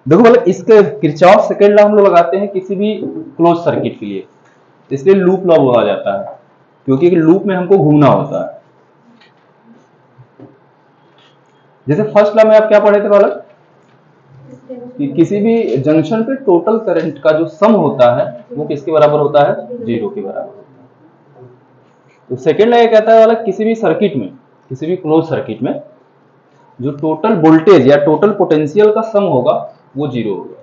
देखो मतलब इसके किरचॉफ सेकंड लॉ हम लोग लगाते हैं किसी भी क्लोज सर्किट के लिए, इसलिए लूप लॉ बोला जाता है, क्योंकि लूप में हमको घूमना होता है। जैसे फर्स्ट लॉ में आप क्या पढ़े थे बालक, कि किसी भी जंक्शन पे टोटल करंट का जो सम होता है वो किसके बराबर होता है, 0 के बराबर होता है। तो सेकेंड लॉ ये कहता है बालक किसी भी सर्किट में, किसी भी क्लोज सर्किट में जो टोटल वोल्टेज या टोटल पोटेंशियल का सम होगा वो 0 होगा।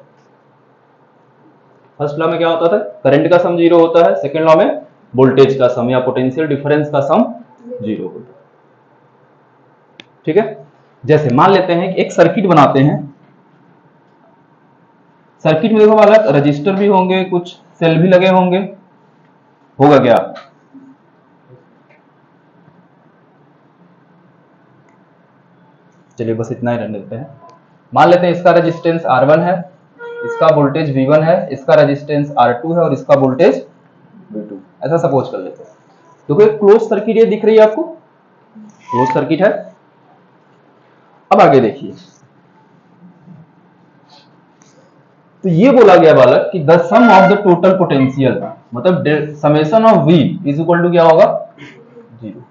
फर्स्ट लॉ में क्या होता था, करंट का सम 0 होता है, सेकेंड लॉ में वोल्टेज का सम या पोटेंशियल डिफरेंस का सम 0 होता है। ठीक है, जैसे मान लेते हैं कि एक सर्किट बनाते हैं, सर्किट में देखो बालक रजिस्टर भी होंगे, कुछ सेल भी लगे होंगे, होगा क्या, चलिए बस इतना ही रहने देते हैं। मान लेते हैं इसका रेजिस्टेंस R1 है, इसका वोल्टेज V1 है, इसका रेजिस्टेंस R2 है और इसका वोल्टेज V2, ऐसा सपोज कर लेते हैं। देखो एक क्लोज सर्किट ये दिख रही है आपको, क्लोज सर्किट है। अब आगे देखिए, तो ये बोला गया बालक कि the sum of the total potential, मतलब summation of V is equal to क्या होगा, 0।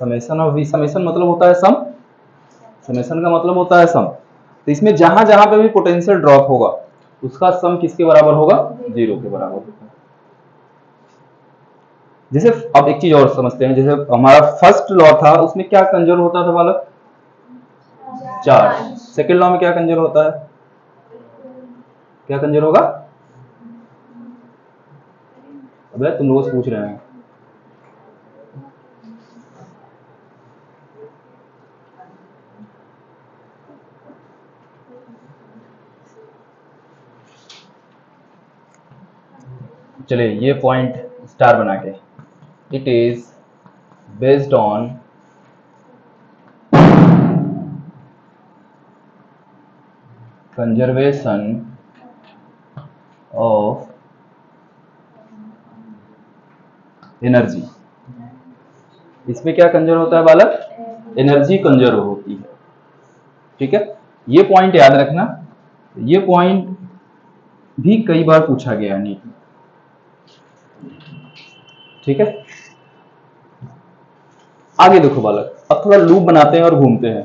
समेशन ऑफ V, समेशन मतलब होता है सम, समेशन का मतलब होता है सम। तो इसमें जहां जहां पे भी पोटेंशियल ड्रॉप होगा उसका सम किसके बराबर होगा, 0 के बराबर होगा। जैसे अब एक चीज और समझते हैं, जैसे हमारा फर्स्ट लॉ था उसमें क्या कंजर्व होता था बालक, चार्ज। सेकेंड लॉ में क्या कंजर्व होता है, क्या कंजर्व होगा, अबे तुम लोग पूछ रहे हैं। चलिए ये पॉइंट स्टार बना के, it is based on conservation of energy. इसमें क्या कंजर्व होता है बालक, एनर्जी कंजर्व होती है। ठीक है, ये पॉइंट याद रखना, ये पॉइंट भी कई बार पूछा गया नीट में। ठीक है, आगे देखो बालक, अब थोड़ा लूप बनाते हैं और घूमते हैं,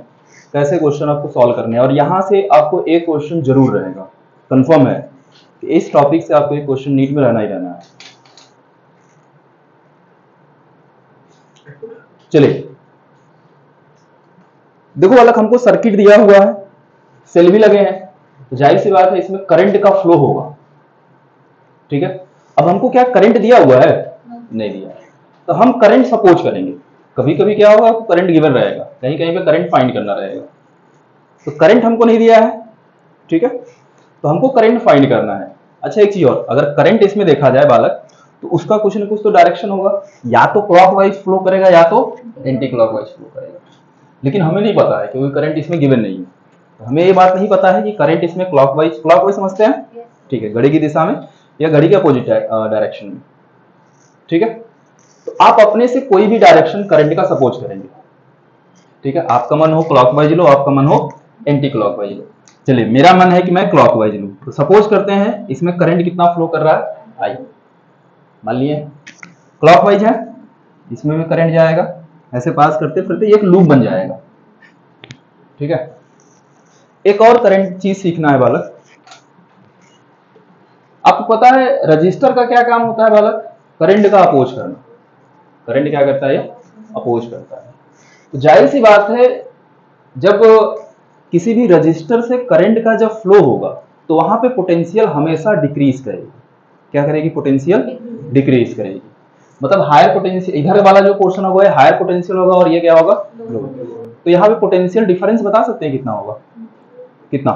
कैसे क्वेश्चन आपको सॉल्व करने हैं। और यहां से आपको एक क्वेश्चन जरूर रहेगा, कंफर्म है कि इस टॉपिक से आपको एक क्वेश्चन नीट में रहना ही रहना है। चलिए देखो बालक, हमको सर्किट दिया हुआ है, सेल भी लगे हैं, तो जाहिर सी बात है इसमें करंट का फ्लो होगा। ठीक है, अब हमको क्या करंट दिया हुआ है, नहीं दिया है, तो हम करंट सपोज करेंगे। कभी कभी क्या होगा, करंट गिवन रहेगा, कहीं कहीं पे करंट फाइंड करना रहेगा, तो करंट हमको नहीं दिया है। ठीक है, तो हमको करंट फाइंड करना है। अच्छा एक चीज और, अगर करंट इसमें देखा जाए बालक, तो उसका कुछ ना कुछ तो डायरेक्शन होगा, या तो क्लॉकवाइज फ्लो करेगा या तो एंटी क्लॉकवाइज फ्लो करेगा। लेकिन हमें नहीं पता है क्योंकि करंट इसमें गिवन नहीं है, तो हमें ये बात नहीं पता है कि करंट इसमें क्लॉकवाइज, क्लॉकवाइज समझते हैं, ठीक है, घड़ी की दिशा में या घड़ी के अपोजिट डायरेक्शन में। ठीक है, तो आप अपने से कोई भी डायरेक्शन करंट का सपोज करेंगे। ठीक है, आपका मन हो क्लॉकवाइज लो, आपका मन हो एंटी क्लॉकवाइज लो। चलिए मेरा मन है कि मैं क्लॉकवाइज लूं, तो सपोज करते हैं इसमें करंट कितना फ्लो कर रहा है, आई। मान लिए क्लॉकवाइज है, इसमें भी करंट जाएगा, ऐसे पास करते फिरते एक लूप बन जाएगा। ठीक है, एक और करंट चीज सीखना है बालक, आपको पता है रजिस्टर का क्या काम होता है बालक, करंट का अपोज करना। करंट क्या करता है, अपोज करता है। तो जाहिर सी बात है जब किसी भी रजिस्टर से करंट का जब फ्लो होगा तो वहां पे पोटेंशियल हमेशा डिक्रीज करेगी। क्या करेगी, पोटेंशियल डिक्रीज करेगी। मतलब हायर पोटेंशियल, इधर वाला जो पोर्शन होगा हायर पोटेंशियल होगा और ये क्या होगा, लो। तो यहाँ पे पोटेंशियल डिफरेंस बता सकते हैं कितना होगा, कितना,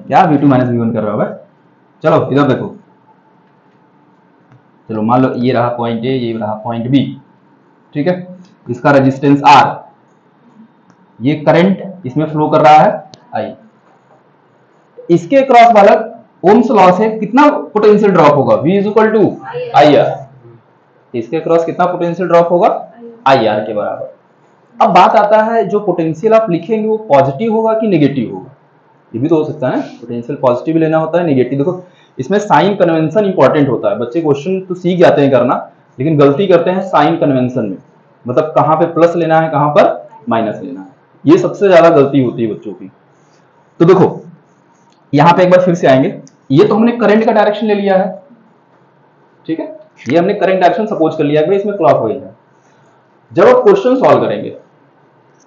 क्या V2 माइनस V1 कर रहा होगा। चलो इधर देखो, चलो मान लो ये रहा पॉइंट ए, ये रहा पॉइंट बी। ठीक है, इसका रेजिस्टेंस R, ये करंट इसमें फ्लो कर रहा है I। इसके क्रॉस बालक ओम्स लॉ से कितना पोटेंशियल ड्रॉप होगा, V is equal to IR। इसके क्रॉस कितना पोटेंशियल ड्रॉप होगा, IR के बराबर। अब बात आता है जो पोटेंशियल आप लिखेंगे वो पॉजिटिव होगा कि नेगेटिव होगा, ये भी तो हो सकता है ना, पोटेंशियल पॉजिटिव भी लेना होता है नेगेटिव। देखो इसमें साइन कन्वेंशन इंपॉर्टेंट होता है, बच्चे क्वेश्चन तो सीख जाते हैं करना, लेकिन गलती करते हैं साइन कन्वेंशन में, मतलब कहाँ पे प्लस लेना है कहाँ पर माइनस लेना है, ये सबसे ज्यादा गलती होती है बच्चों की। तो देखो यहां पे एक बार फिर से आएंगे, ये तो हमने करंट का डायरेक्शन ले लिया है, ठीक है, ये हमने करंट डायरेक्शन सपोज कर लिया है, इसमें क्लॉकवाइज है। जब आप क्वेश्चन सॉल्व करेंगे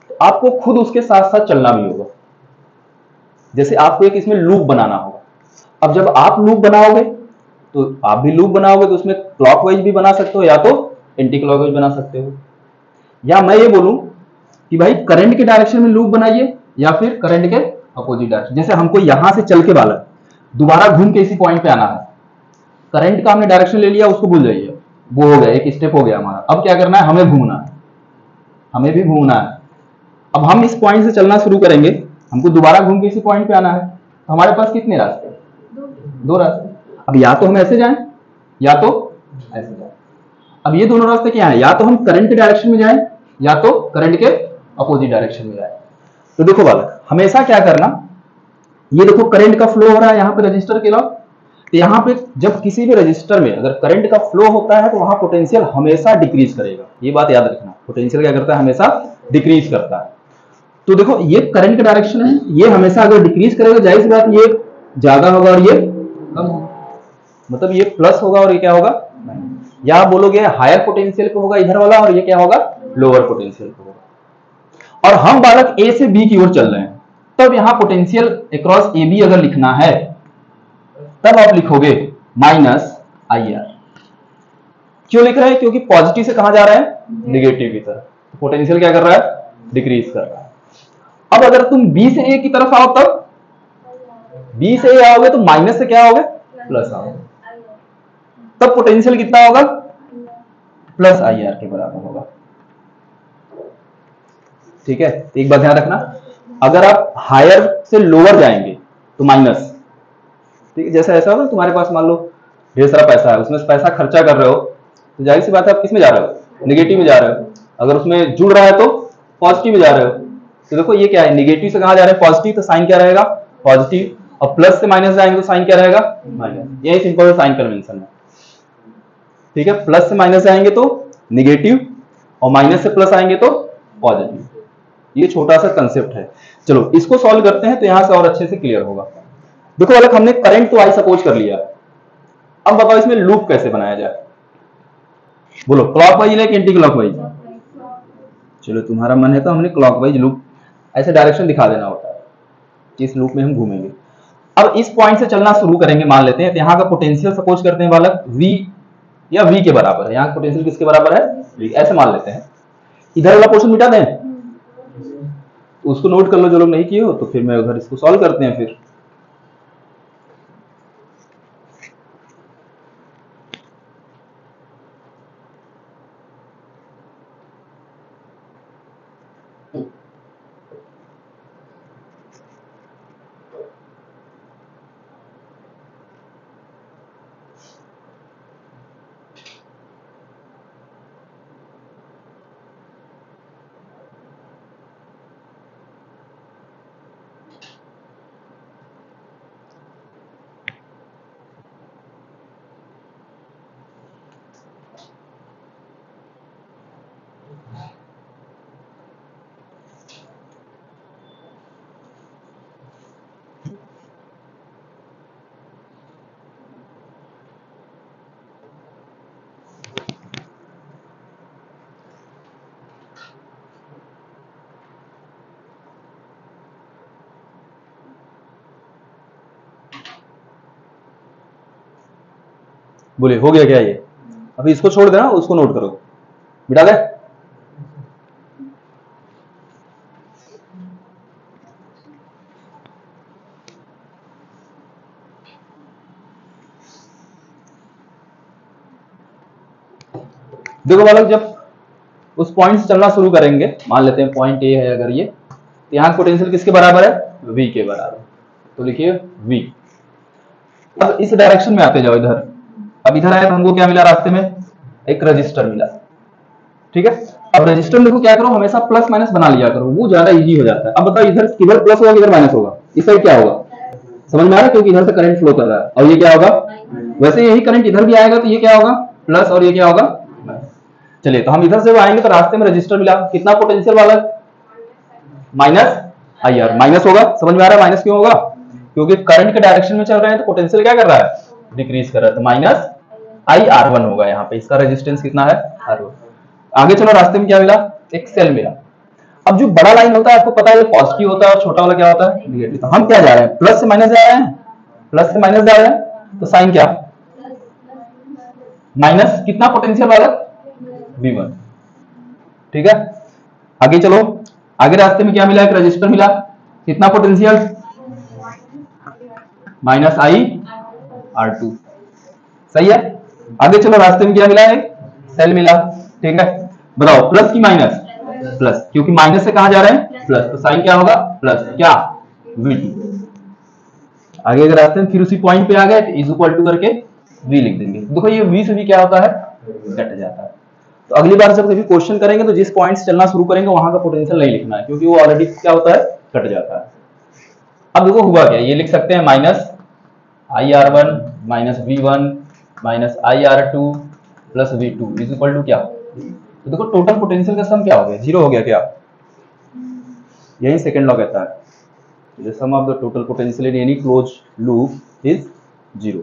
तो आपको खुद उसके साथ साथ चलना भी होगा, जैसे आपको एक इसमें लूप बनाना होगा। अब जब आप लूप बनाओगे तो आप भी लूप बनाओगे तो उसमें क्लॉकवाइज भी बना सकते हो या तो एंटी क्लॉकवाइज बना सकते हो, या मैं ये बोलूं कि भाई करंट के डायरेक्शन में लूप बनाइए या फिर करंट के अपोजिट डायरेक्शन। जैसे हमको यहां से चल के बालक दोबारा घूम के इसी पॉइंट पे आना है, करंट का हमने डायरेक्शन ले लिया, उसको भूल जाइए, वो हो गया, एक स्टेप हो गया हमारा। अब क्या करना है, हमें घूमना है, हमें भी घूमना है। अब हम इस पॉइंट से चलना शुरू करेंगे, हमको दोबारा घूम के इसी पॉइंट पे आना है, तो हमारे पास कितने रास्ते, दो रास्ते। अब या तो हम ऐसे जाएं या तो ऐसे जाएं। अब ये दोनों रास्ते क्या है, या तो हम करंट के डायरेक्शन में जाएं या तो करंट के अपोजिट डायरेक्शन में जाएं। तो देखो बालक हमेशा क्या करना, ये देखो करंट का फ्लो हो रहा है यहाँ पे रजिस्टर के लॉ, तो यहाँ पे जब किसी भी रजिस्टर में अगर करंट का फ्लो होता है तो वहां पोटेंशियल हमेशा डिक्रीज करेगा, ये बात याद रखना, पोटेंशियल क्या करता है, हमेशा डिक्रीज करता है। तो देखो ये करंट का डायरेक्शन है, ये हमेशा अगर डिक्रीज करेगा जाहिर सी बात ये ज्यादा होगा और ये कम होगा, मतलब ये प्लस होगा और ये क्या होगा, या आप बोलोगे हायर पोटेंशियल पे होगा इधर वाला और ये क्या होगा, लोअर पोटेंशियल पे होगा। और हम बालक ए से बी की ओर चल रहे हैं, तब यहां पोटेंशियल अक्रॉस ए बी अगर लिखना है तब आप लिखोगे माइनस आई आर। क्यों लिख रहे हैं, क्योंकि पॉजिटिव से कहां जा रहा है, नेगेटिव की तरफ, पोटेंशियल क्या कर रहा है, डिक्रीज कर रहा है। अब अगर तुम बी से ए की तरफ आओ, तब बी से ए आओगे तो माइनस से क्या आओगे, प्लस आओगे, तब पोटेंशियल कितना होगा, प्लस आई आर के बराबर होगा। ठीक है, एक बात ध्यान रखना, अगर आप हायर से लोअर जाएंगे तो माइनस, ठीक है, जैसा ऐसा होगा तुम्हारे पास मान लो ढेर सारा पैसा है, उसमें पैसा खर्चा कर रहे हो तो जाहिर सी बात है आप किस में जा रहे हो, नेगेटिव में जा रहे हो। अगर उसमें जुड़ रहा है तो पॉजिटिव में जा रहे हो। तो देखो ये क्या है, नेगेटिव से कहां जा रहे हैं, पॉजिटिव, तो साइन क्या रहेगा, पॉजिटिव, और प्लस से माइनस जाएंगे तो साइन क्या रहेगा, माइनस। यही सिंपल साइन कन्वेंशन है, ठीक है, प्लस से माइनस जाएंगे तो नेगेटिव और माइनस से प्लस आएंगे तो पॉजिटिव, ये छोटा सा कंसेप्ट है। चलो इसको सॉल्व करते हैं तो यहां से और अच्छे से क्लियर होगा। देखो अलग हमने करंट तो आई सपोज कर लिया, अब बताओ इसमें लूप कैसे बनाया जाए, बोलो क्लॉकवाइज ले कि एंटी क्लॉकवाइज। चलो तुम्हारा मन है तो हमने क्लॉकवाइज लूप ऐसे डायरेक्शन दिखा देना होता है कि इस लूप में हम घूमेंगे। अब इस पॉइंट से चलना शुरू करेंगे, मान लेते हैं, तो यहाँ का पोटेंशियल सपोज करते हैं बालक v या v के बराबर है, यहाँ पोटेंशियल किसके बराबर है, v, ऐसे मान लेते हैं। इधर वाला पोर्शन मिटा दें, तो उसको नोट कर लो जो लोग नहीं किए हो, तो फिर मैं उधर इसको सॉल्व करते हैं। फिर बोले हो गया क्या ये, अभी इसको छोड़ देना, उसको नोट करो, मिटा दे। देखो बालक जब उस पॉइंट से चलना शुरू करेंगे, मान लेते हैं पॉइंट ए है अगर ये, तो यहाँ पोटेंशियल किसके बराबर है, v के बराबर, तो लिखिए v। अब इस डायरेक्शन में आते जाओ इधर, अब इधर आए तो हमको क्या मिला रास्ते में, एक रजिस्टर मिला, ठीक है। अब रजिस्टर में देखो क्या करो, हमेशा प्लस माइनस बना लिया करो, वो ज्यादा इजी हो जाता है। अब बताओ इधर किधर प्लस होगा किधर माइनस होगा, इस साइड क्या होगा, समझ में आ रहा है, क्योंकि इधर से करंट फ्लो कर रहा है, और ये क्या होगा, वैसे यही करंट इधर भी आएगा तो ये क्या होगा प्लस, और ये क्या होगा माइनस। चलिए तो हम इधर से आएंगे तो रास्ते में रजिस्टर मिला, कितना पोटेंशियल वाला, माइनस आई आर, माइनस होगा, समझ में आ रहा है माइनस क्यों होगा, क्योंकि करंट के डायरेक्शन में चल रहे हैं तो पोटेंशियल क्या कर रहा है, डिक्रीज कर रहा है, तो माइनस आई आर वन होगा, यहाँ पे इसका रेजिस्टेंस कितना है आर वन। आगे चलो, रास्ते में क्या मिला, एक सेल मिला। अब जो बड़ा लाइन होता है आपको पता है पॉजिटिव होता है और छोटा वाला क्या होता है निगेटिव, तो हम क्या जा रहे हैं प्लस से माइनस जा रहे हैं, प्लस से माइनस जा रहे हैं, तो साइन क्या, माइनस कितना पोटेंशियल वाला V1, ठीक है। आगे चलो, आगे रास्ते में क्या मिला, एक रजिस्टर मिला, कितना potential, minus I R two, सही है। आगे चलो, रास्ते में क्या मिला, एक सेल मिला, ठीक है। बताओ प्लस की माइनस, प्लस, क्योंकि माइनस से कहां जा रहे हैं प्लस, तो साइन क्या होगा प्लस क्या V2। आगे अगर आते हैं फिर उसी पॉइंट पे आ गए तो इज इक्वल टू करके V लिख देंगे। देखो ये V से भी क्या होता है कट जाता है। तो अगली बार जब कभी क्वेश्चन करेंगे तो जिस पॉइंट से चलना शुरू करेंगे वहां का पोटेंशियल नहीं लिखना है, क्योंकि वो ऑलरेडी क्या होता है कट जाता है। अब देखो हुआ क्या, ये लिख सकते हैं minus I R one minus V1 minus I R two plus V2 is equal to क्या, तो देखो टोटल पोटेंशियल का सम क्या हो गया, जीरो हो गया क्या, यही सेकंड लॉ कहता है, the sum of the total potential in any closed loop is zero.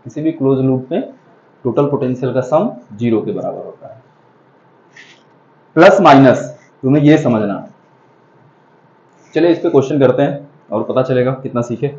किसी भी क्लोज लूप में टोटल पोटेंशियल का सम जीरो के बराबर होता है। प्लस माइनस तुम्हें ये समझना। चलिए इस पे क्वेश्चन करते हैं और पता चलेगा कितना सीखे।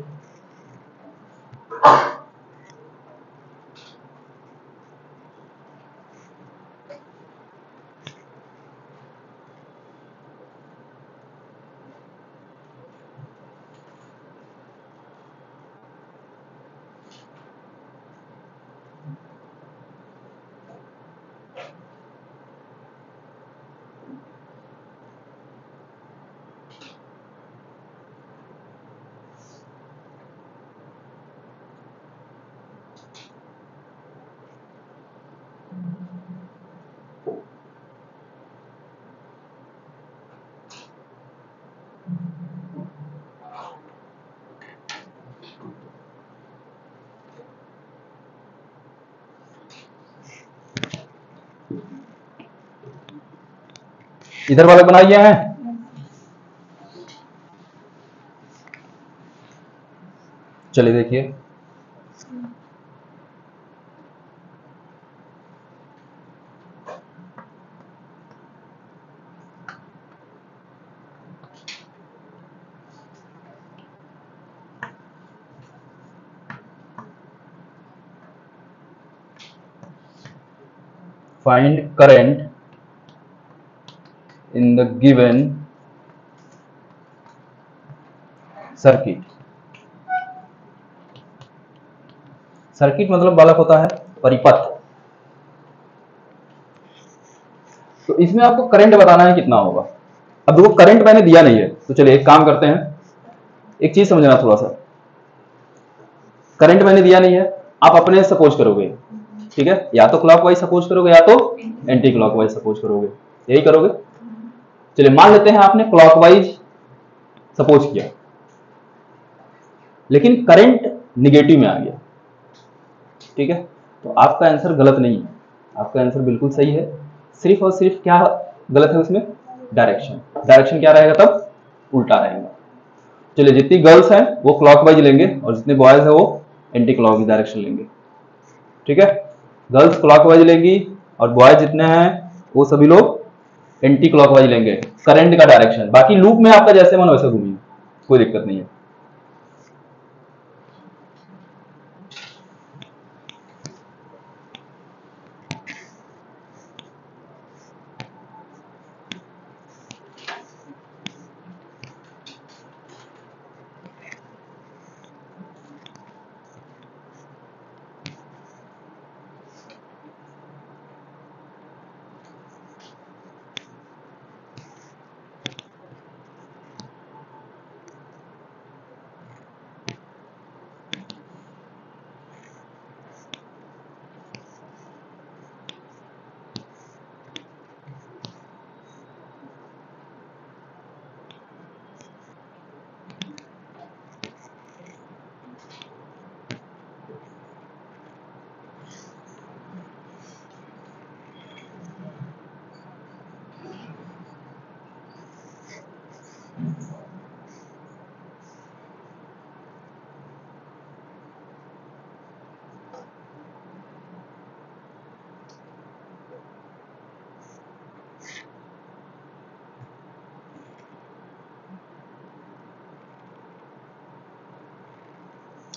इधर वाला बना लिया है, चलिए देखिए find current in the given circuit. Circuit मतलब बालक होता है परिपथ। तो इसमें आपको करंट बताना है कितना होगा। अब देखो करंट मैंने दिया नहीं है, तो चलिए एक काम करते हैं, एक चीज समझना थोड़ा सा, करंट मैंने दिया नहीं है, आप अपने सपोज करोगे, ठीक है, या तो क्लॉकवाइज सपोज करोगे या तो एंटी क्लॉकवाइज सपोज करोगे, यही करोगे। चलिए मान लेते हैं आपने क्लॉकवाइज सपोज किया, लेकिन करंट निगेटिव में आ गया, ठीक है, तो आपका आंसर गलत नहीं है, आपका आंसर बिल्कुल सही है। सिर्फ और सिर्फ क्या गलत है उसमें, डायरेक्शन, डायरेक्शन क्या रहेगा तब उल्टा रहेगा। चलिए जितनी गर्ल्स हैं वो क्लॉकवाइज लेंगे और जितने बॉयज हैं वो एंटी क्लॉकवाइज डायरेक्शन लेंगे, ठीक है। गर्ल्स क्लॉकवाइज लेंगी और बॉयज जितने हैं वो सभी लोग एंटी क्लॉकवाइज लेंगे, करंट का डायरेक्शन। बाकी लूप में आपका जैसे मन वैसे घूमिए, कोई दिक्कत नहीं है।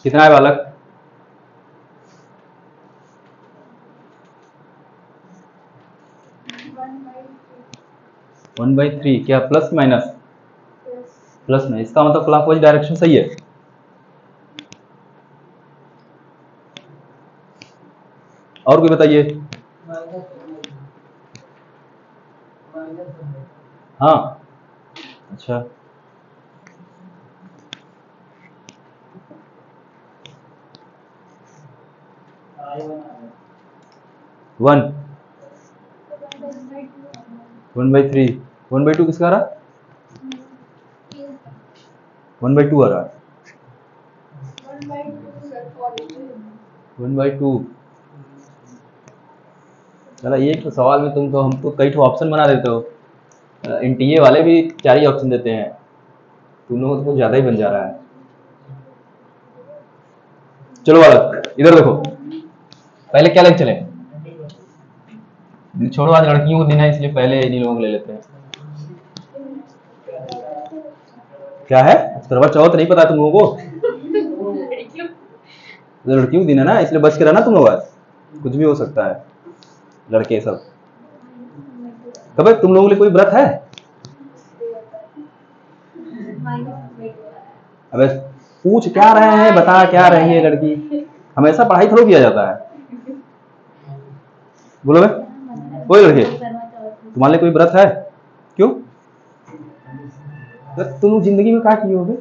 कितना है बालक? 1/3। क्या प्लस माइनस? प्लस में, इसका मतलब क्लॉकवाइज डायरेक्शन सही है। और कोई बताइए। हाँ अच्छा, वन 1/3। 1/2 किसका आ रहा? 1/2 आ रहा है। 1/2। चला, एक तो सवाल में तुम तो हमको कई ठो ऑप्शन बना देते हो। एनटीए वाले भी 4 ही ऑप्शन देते हैं, तुम लोगों को तो ज्यादा ही बन जा रहा है। चलो बालक इधर देखो, पहले क्या लेके चले? छोड़ो, आज लड़कियों को दिन है इसलिए पहले इन्हीं लोगों को ले लेते हैं। क्या है? करवा चौथ नहीं पता तुम लोगों को? लड़कियों को दिन है ना, इसलिए बच के रहना तुम लोग। आज कुछ भी हो सकता है, लड़के सब। कब तुम लोगों के लिए कोई व्रत है? अबे पूछ क्या रहे हैं, बता क्या रही है लड़की। हमेशा पढ़ाई थोड़ा किया जाता है। बोलो बे, कोई लड़के तुम्हारे लिए कोई व्रत है? क्यों? तुम जिंदगी में क्या किए हो बे?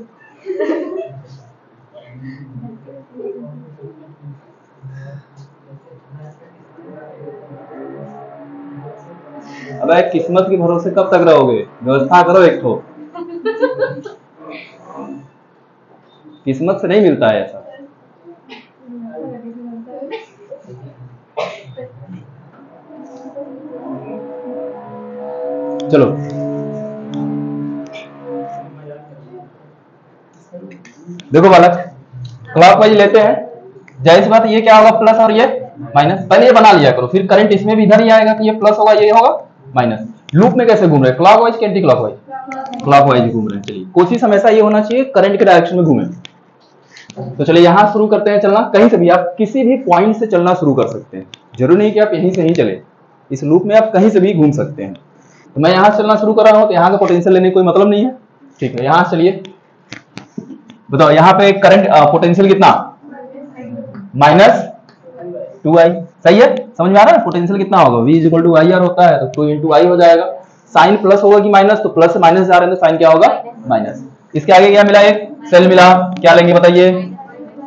अबे किस्मत के भरोसे कब तक रहोगे? व्यवस्था करो एक ठो। किस्मत से नहीं मिलता है ऐसा। चलो देखो बालक, क्लॉकवाइज लेते हैं। जाहिर सी बात ये क्या होगा, प्लस और ये माइनस। पहले ये बना लिया करो, फिर करंट इसमें भी इधर ही आएगा कि ये प्लस होगा ये होगा माइनस। लूप में कैसे घूम रहे हैं, क्लॉकवाइज कि एंटी क्लॉकवाइज? क्लॉकवाइज घूम रहे हैं। चलिए कोशिश हमेशा ये होना चाहिए करंट के डायरेक्शन में घूमे। तो चलिए यहाँ शुरू करते हैं चलना। कहीं से भी आप किसी भी पॉइंट से चलना शुरू कर सकते हैं, जरूरी नहीं कि आप यहीं से ही चले। इस लूप में आप कहीं से भी घूम सकते हैं। तो मैं यहाँ चलना शुरू कर रहा हूँ, तो यहाँ का पोटेंशियल लेने का कोई मतलब नहीं है। ठीक है, यहाँ चलिए बताओ, यहाँ पे करंट पोटेंशियल कितना? -2i। सही है, समझ में आ रहा है? पोटेंशियल कितना होगा? v = IR होता है, तो 2 × I हो जाएगा। साइन प्लस होगा कि माइनस? तो प्लस से माइनस जा रहे हैं तो साइन क्या होगा? माइनस। इसके आगे क्या मिला? एक सेल मिला। क्या लेंगे बताइए?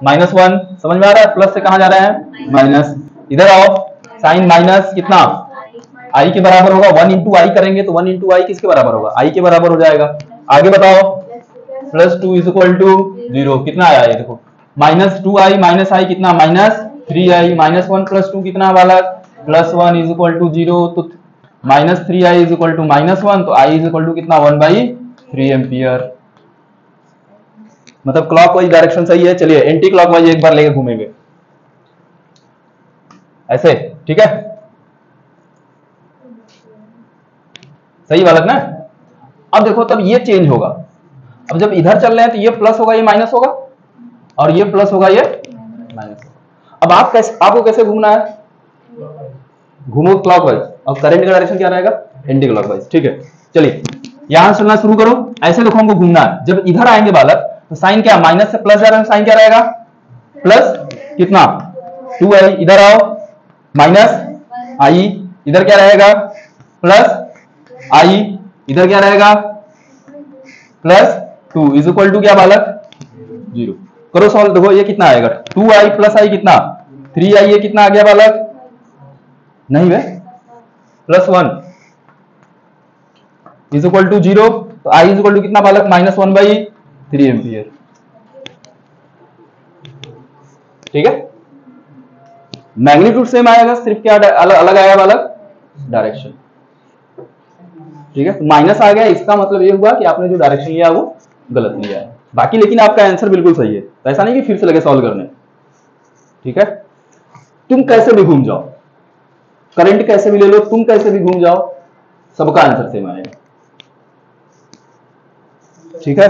-1। समझ में आ रहा है? प्लस से कहां जा रहे हैं? माइनस। इधर आओ, साइन माइनस कितना? i के बराबर होगा। 1 × I करेंगे तो 1 × I किसके बराबर होगा? I के बराबर हो जाएगा। आगे बताओ, +2 = 0। कितना आया ये देखो, -2i माइनस i कितना? -3i। -1 + 2 कितना वाला? +1 = 0। तो -3i = -1, तो i = कितना? 1/3 एम्पियर। मतलब क्लॉकवाइज डायरेक्शन सही है। चलिए एंटी क्लॉकवाइज एक बार लेके घूमेंगे ऐसे, ठीक है? सही बालक ना? अब देखो, तब ये चेंज होगा। अब जब इधर चल रहे हैं तो ये प्लस होगा ये माइनस होगा, और ये प्लस होगा ये माइनस होगा। अब आप कैसे, आपको कैसे घूमना है? घूमो क्लॉकवाइज। और करंट का डायरेक्शन क्या रहेगा? Anti clockwise. ठीक है, चलिए यहां से चलना शुरू करो। ऐसे देखो, हमको घूमना है। जब इधर आएंगे बालक तो साइन क्या? माइनस से प्लस जा रहा है, साइन क्या रहेगा? प्लस कितना? 2i। इधर आओ, -i। इधर क्या रहेगा? +i। इधर क्या रहेगा? +2 = क्या बालक? 0। करो सॉल्व। देखो ये कितना आएगा? 2i + i कितना? 3i। ये कितना आ गया बालक? नहीं है, +1 = 0। तो i = कितना बालक? -1/3 एम्पियर। ठीक है, मैग्नीट्यूड सेम आएगा, सिर्फ क्या अलग आएगा बालक? डायरेक्शन। ठीक है, तो माइनस आ गया, इसका मतलब ये हुआ कि आपने जो डायरेक्शन लिया वो गलत लिया है। बाकी लेकिन आपका आंसर बिल्कुल सही है, तो ऐसा नहीं कि फिर से लगे सॉल्व करने। ठीक है, तुम कैसे भी घूम जाओ, करंट कैसे भी ले लो, तुम कैसे भी घूम जाओ, सबका आंसर सेम आएगा। ठीक है,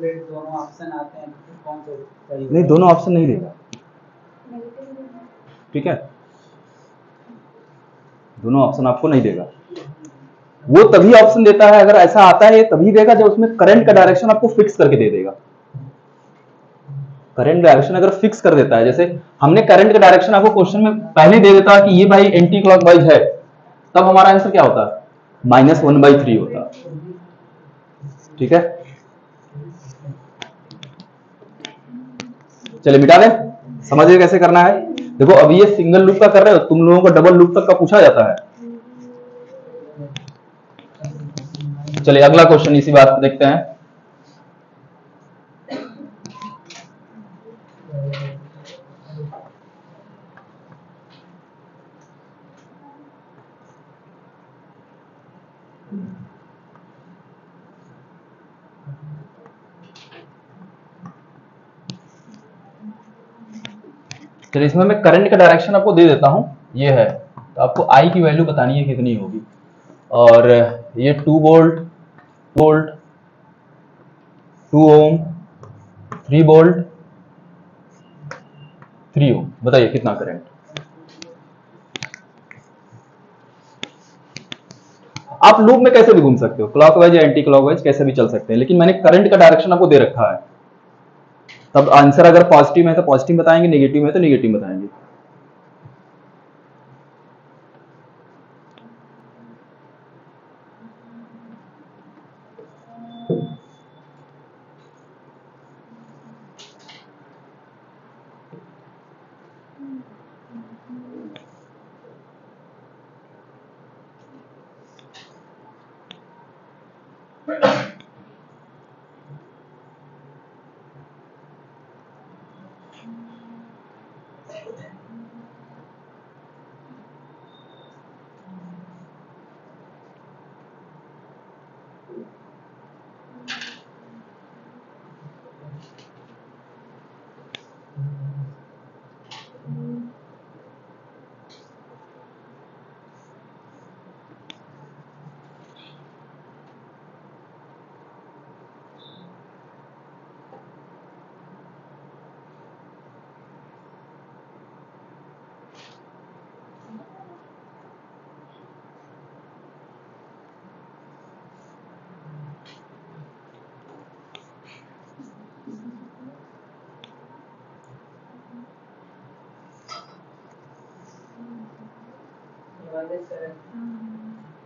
दोनों ऑप्शन आते हैं तो कौन सा सही नहीं, दोनों ऑप्शन नहीं देगा, ठीक है, दोनों ऑप्शन आपको नहीं देगा। वो तभी ऑप्शन देता है, अगर ऐसा आता है तभी देगा जब उसमें करंट का डायरेक्शन आपको फिक्स करके दे देगा। करंट डायरेक्शन अगर फिक्स कर देता है, जैसे हमने करंट का डायरेक्शन आपको क्वेश्चन में पहले दे देता कि ये भाई एंटी क्लॉकवाइज है, तब हमारा आंसर क्या होता, -1/3 होता, ठीक है। चलिए मिटा दें, समझिए कैसे करना है। देखो अभी ये सिंगल लूप का कर रहे हो, तुम लोगों को डबल लूप तक का पूछा जाता है। चलिए अगला क्वेश्चन इसी बात पे देखते हैं। चलिए इसमें मैं करंट का डायरेक्शन आपको दे देता हूं, ये है, तो आपको आई की वैल्यू बतानी है कितनी होगी। और ये 2 वोल्ट, 2 ओम, 3 वोल्ट, 3 ओम, बताइए कितना करंट। आप लूप में कैसे भी घूम सकते हो, क्लॉकवाइज या एंटी क्लॉकवाइज कैसे भी चल सकते हैं, लेकिन मैंने करंट का डायरेक्शन आपको दे रखा है। तब आंसर अगर पॉजिटिव है तो पॉजिटिव बताएंगे, नेगेटिव है तो नेगेटिव बताएंगे।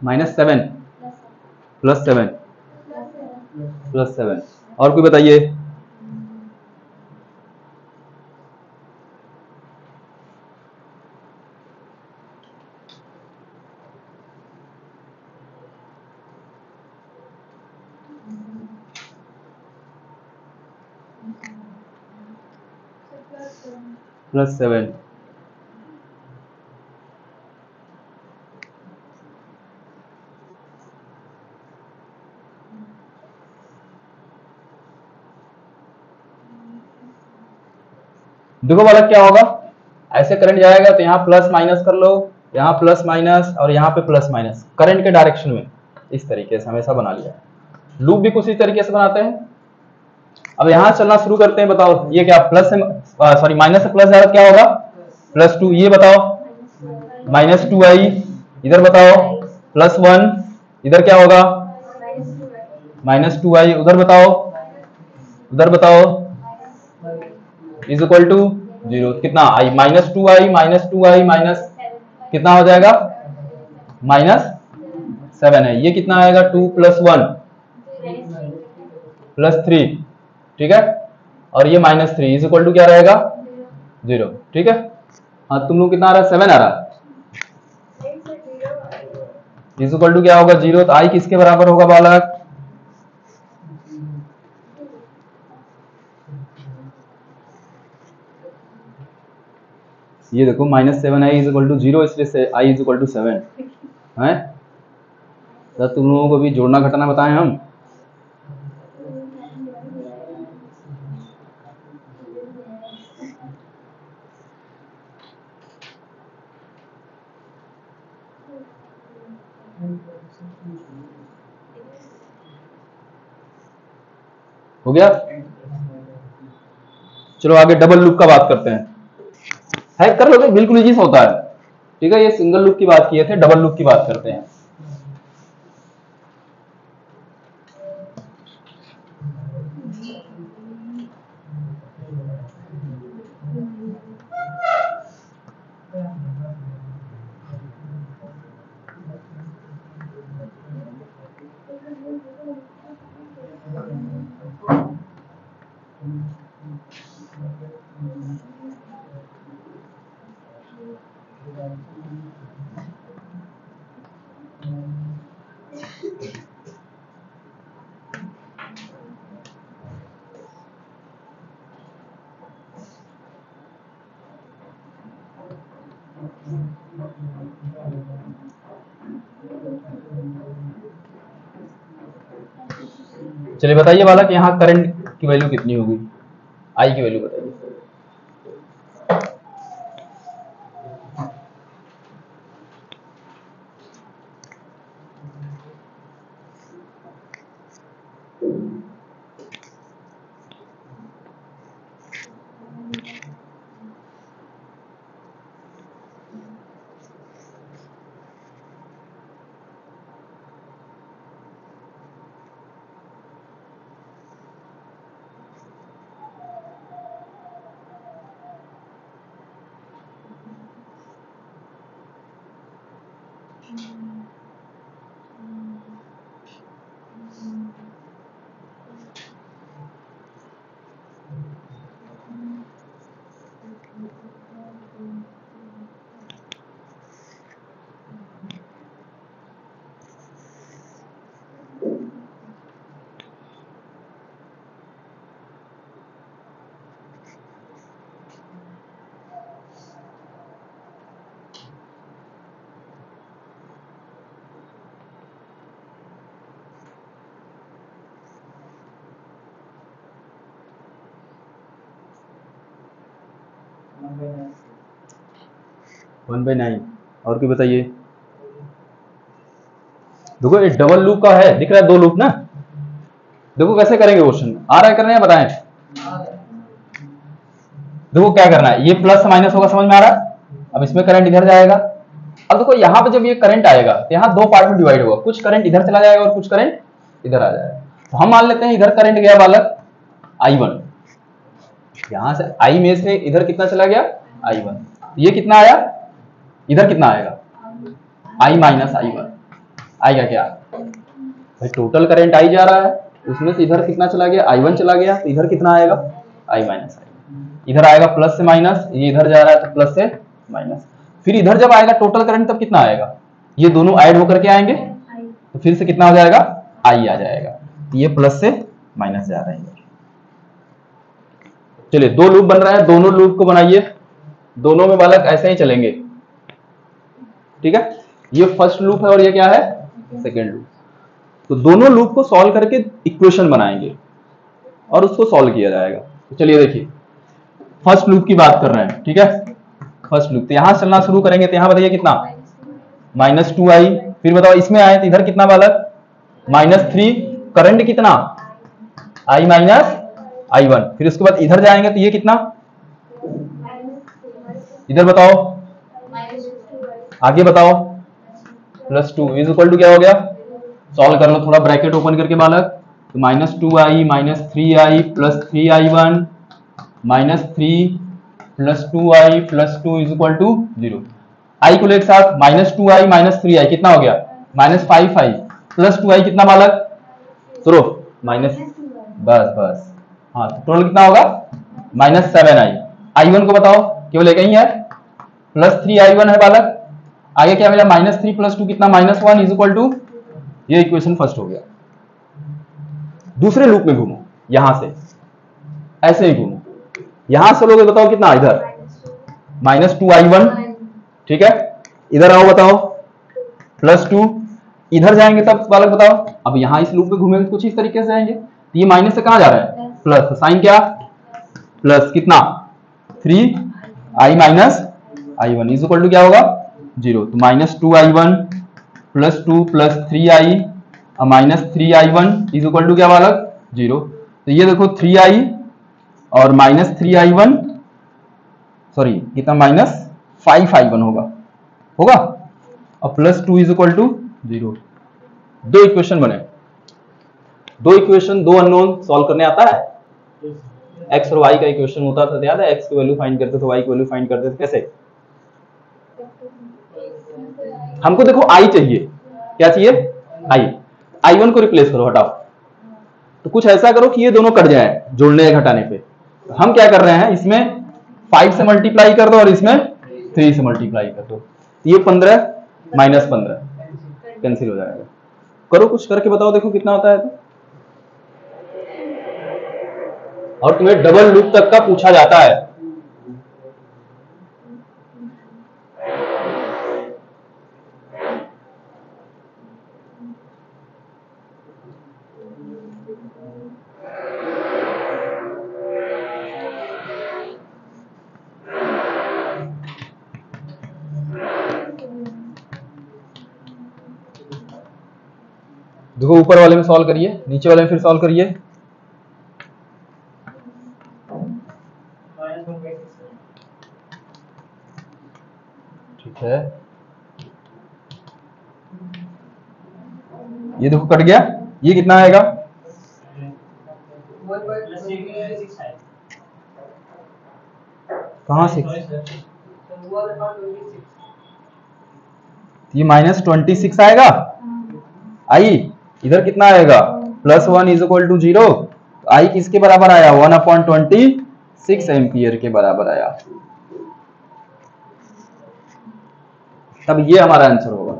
-7 +7 +7, और कोई बताइए। +7, देखो वाला क्या होगा, ऐसे करंट जाएगा तो यहाँ प्लस माइनस कर लो, यहाँ प्लस माइनस और यहाँ पे प्लस माइनस, करंट के डायरेक्शन में इस तरीके से हमेशा बना लिया। लूप भी कुछ इस तरीके से बनाते हैं। अब यहाँ चलना शुरू करते हैं, बताओ ये क्या प्लस से सॉरी माइनस से प्लस जाएगा, क्या होगा +2, ये बताओ -2i, इधर बताओ +1, इधर क्या होगा -2i, उधर बताओ इज इक्वल टू 0, कितना i, -2i माइनस कितना हो जाएगा -7 है, ये कितना आएगा 2 + 1 +3, ठीक है, और ये -3 इज इक्वल टू क्या रहेगा 0, ठीक है। हाँ तुम लोग कितना आ रहा है 7 आ रहा है, इज इक्वल टू क्या होगा 0, तो i किसके बराबर होगा बालक, ये देखो -7i इज इक्वल टू 0, इसलिए i इज इक्वल टू 7 है। तो तुम लोगों को भी जोड़ना घटाना बताएं हम, हो गया। चलो आगे डबल लूप का बात करते हैं। है कर लोगे, बिल्कुल इजी होता है। ठीक है, ये सिंगल लूप की बात किए थे, डबल लूप की बात करते हैं। चलिए बताइए बालक, यहाँ करंट की वैल्यू कितनी होगी, आई की वैल्यू बताइए। One by nine. और क्या बताइए। देखो ये डबल लूप का है, दिख रहा है दो लूप ना। देखो कैसे करेंगे क्वेश्चन, आ रहा है करने या बताएं। देखो क्या करना है, ये प्लस माइनस होगा, समझ में आ रहा है। अब इसमें करंट इधर जाएगा। अब देखो यहाँ पे जब ये करंट आएगा तो यहाँ दो पार्ट में डिवाइड होगा, कुछ करंट इधर चला जाएगा और कुछ करंट इधर आ जाएगा। तो हम मान लेते हैं इधर करंट गया बालक I1, यहां से I में से इधर कितना चला गया I1। ये कितना आया, इधर कितना आएगा I माइनस I1 आएगा क्या भाई। टोटल करंट आई जा रहा है, उसमें से इधर कितना चला गया I1 चला गया, तो इधर कितना आएगा I माइनस I1। इधर आएगा प्लस से माइनस, ये इधर जा रहा है तो प्लस से माइनस। फिर इधर जब आएगा टोटल करंट तब कितना आएगा, ये दोनों ऐड होकर के आएंगे तो फिर से कितना हो जाएगा I आ जाएगा। ये प्लस से माइनस जा रहा है। चलिए दो लूप बन रहा है, दोनों लूप को बनाइए, दोनों में बालक ऐसे ही चलेंगे। ठीक है, ये फर्स्ट लूप है और ये क्या है सेकेंड लूप। तो दोनों लूप को सॉल्व करके इक्वेशन बनाएंगे और उसको सॉल्व किया जाएगा। तो चलिए देखिए फर्स्ट लूप की बात कर रहे हैं। ठीक है, फर्स्ट लूप तो यहां चलना शुरू करेंगे तो यहां बताइए कितना -2i। फिर बताओ इसमें आए तो इधर कितना बालक -3। करंट कितना I माइनस I1। फिर उसके बाद इधर जाएंगे तो ये कितना, इधर बताओ आगे बताओ +2 इज इक्वल टू क्या हो गया, सॉल्व कर लो थोड़ा ब्रैकेट ओपन करके बालक। तो -2i -3i + 3i1 -3 + 2i + 2 is equal to 0। आई को ले एक साथ -2i -3i कितना हो गया -5i + 2i कितना बालक सुनो माइनस, बस बस हाँ टोटल कितना होगा -7i। I1 को बताओ केवल एक ही है, +3i1 है बालक। आगे क्या मिला -3 + 2 कितना -1 इज इक्वल टू, ये इक्वेशन फर्स्ट हो गया। दूसरे लूप में घूमो, यहां से ऐसे ही घूमो, यहां से लोगे बताओ कितना इधर -2i1। ठीक है, इधर आओ बताओ +2। इधर जाएंगे तब बालक बताओ, अब यहां इस लूप में घूमेंगे कुछ इस तरीके से जाएंगे। तो ये माइनस से कहां जा रहा है प्लस, साइन क्या प्लस कितना 3i -i1 is equal to क्या होगा 0। तो -2i1 + 2 + 3i -3i1 is equal to क्या बालक 0। तो ये देखो 3i और -3i1, सॉरी कितना, -5i1 होगा और +2 इज इक्वल टू 0। दो इक्वेशन बने, दो इक्वेशन, दो अननोन सॉल्व करने आता है। एक्स और वाई का इक्वेशन होता था, याद है? एक्स की वैल्यू फाइंड करते थे, वाई की वैल्यू फाइंड करते थे। कैसे? हमको देखो आई चाहिए, क्या चाहिए? आई। i1 को रिप्लेस करो, हटाओ। तो कुछ ऐसा करो कि ये दोनों कट जाए जोड़ने या घटाने पे। तो हम क्या कर रहे हैं, इसमें 5 से मल्टीप्लाई कर दो और इसमें 3 से मल्टीप्लाई कर दो। ये 15 -15 कैंसिल हो जाएगा। करो, कुछ करके बताओ, देखो कितना होता है। तो और तुम्हें डबल लूप तक का पूछा जाता है। देखो ऊपर वाले में सॉल्व करिए, नीचे वाले में फिर सॉल्व करिए। ठीक है, ये देखो कट गया। ये कितना आएगा? कहाँ से? ये -26 आएगा। आई इधर कितना आएगा? +1 इज इक्वल टू 0। आई किसके बराबर आया? 1/26 एम्पियर के बराबर आया। तब ये हमारा आंसर होगा।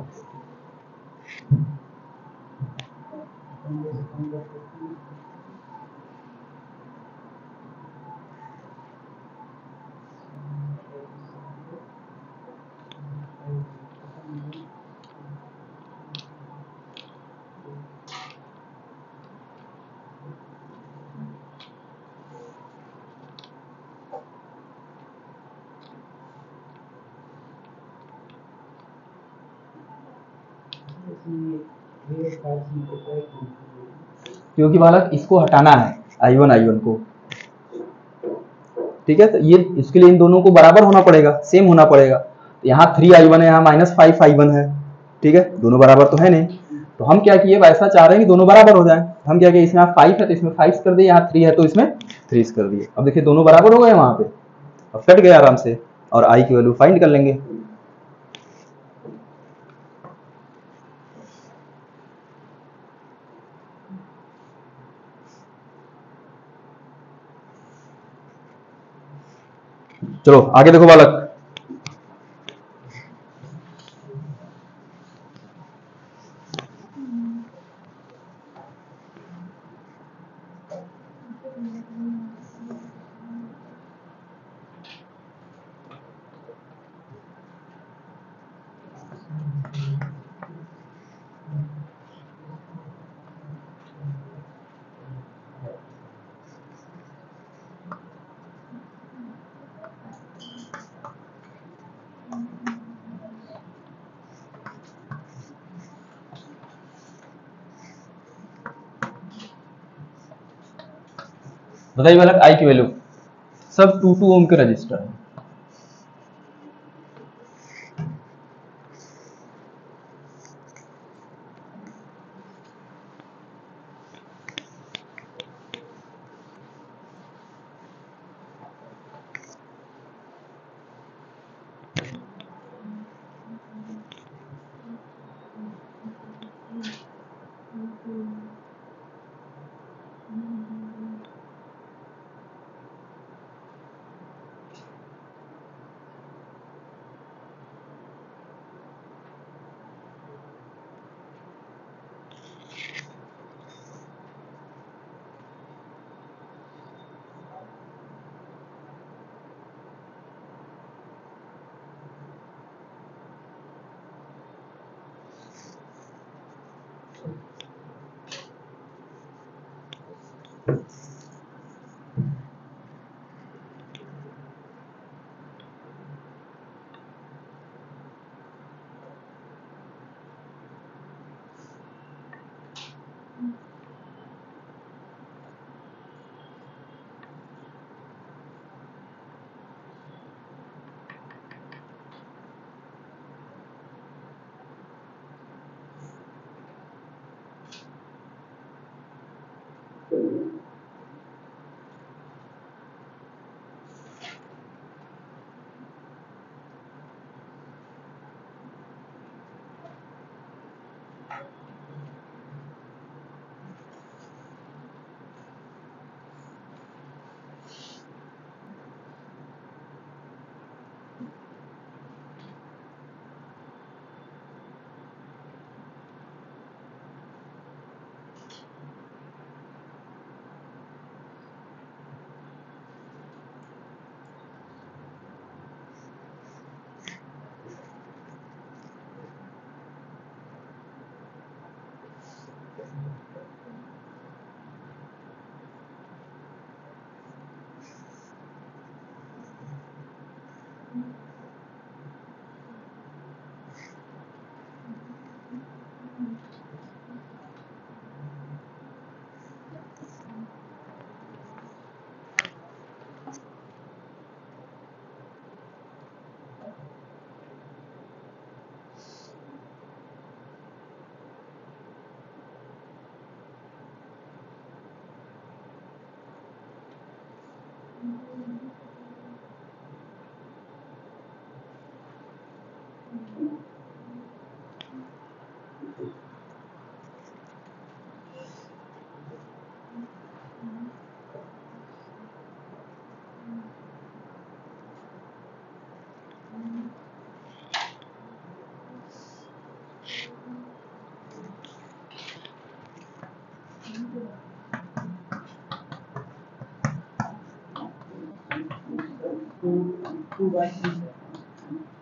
क्योंकि बालक इसको हटाना है, i1 को। ठीक है, तो ये इसके लिए इन दोनों को बराबर होना पड़ेगा, सेम होना पड़ेगा। यहाँ 3i1 है, यहाँ -5i1 है। ठीक है, दोनों बराबर तो है नहीं। तो हम क्या किए, ऐसा चाह रहे हैं कि दोनों बराबर हो जाए। हम क्या किए, इसमें 5 है तो इसमें 5 कर दिए, यहाँ 3 है तो इसमें 3 कर दिए। अब देखिए दोनों बराबर हो गए वहां पे, अब कट गए आराम से, और आई की वैल्यू फाइंड कर लेंगे। चलो आगे देखो बालक। बताइए बालक, आई की वैल्यू सब 2 ओम के रजिस्टर है।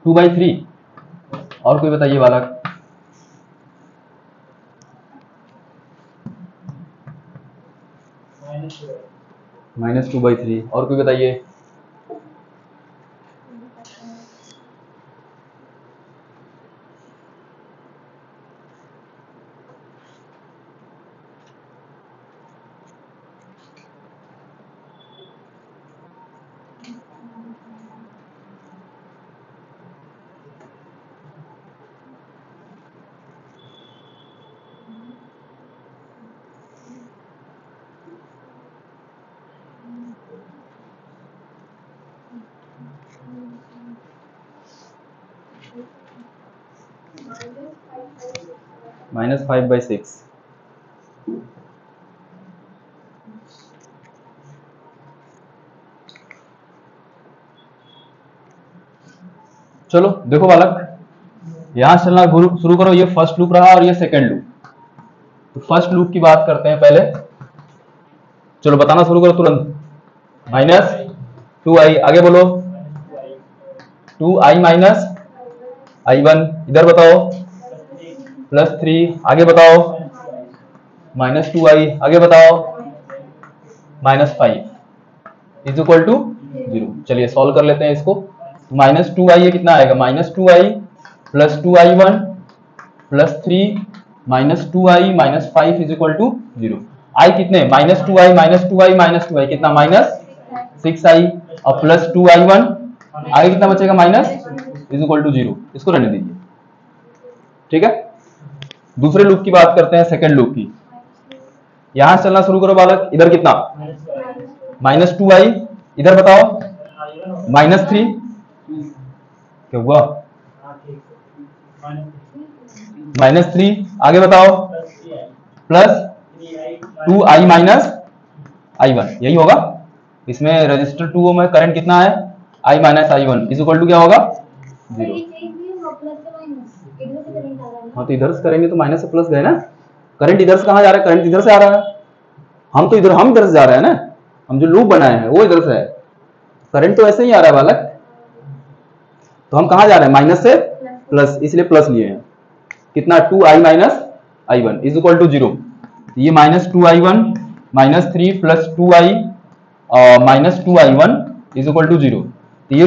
2/3। और कोई बताइए बालक। -2/3। और कोई बताइए। -5/6। चलो देखो बालक, यहां से चलना शुरू करो। ये फर्स्ट लूप रहा और ये सेकंड लूप। तो फर्स्ट लूप की बात करते हैं पहले। चलो बताना शुरू करो तुरंत। -2i, आगे बोलो। 2i माइनस i1, इधर बताओ। +3, आगे बताओ। -2i, आगे बताओ। -5 इज इक्वल टू 0। चलिए सॉल्व कर लेते हैं इसको। -2i ये कितना आएगा? -2i plus 2i1 +3 -2i -5 is equal to 0। I कितने? -2i -2i कितना? -6i और +2i1, आगे कितना बचेगा? Minus is equal to 0। इसको रहने दीजिए, ठीक है। दूसरे लूप की बात करते हैं, सेकंड लूप की। यहां से चलना शुरू करो बालक। इधर कितना? -2i, इधर बताओ। -3, क्या हुआ? -3, आगे बताओ। +2i -i1, यही होगा। इसमें रजिस्टर 2 में करंट कितना है? i -i1 is equal to क्या होगा? 0। हाँ तो इधर से करेंगे तो माइनस से प्लस गए ना। करंट इधर से कहाँ जा रहा है? करंट इधर से आ रहा है। हम इधर से जा रहे हैं ना। हम जो लूप बनाए हैं वो इधर से है। करंट तो ऐसे ही आ रहा है बालक। तो हम कहाँ जा रहे हैं? माइनस से प्लस, इसलिए प्लस लिए हैं। कितना? 2i -i1 is equal to 0। ये -2i1 -3 plus 2i -2i1 is equal to 0। तो ये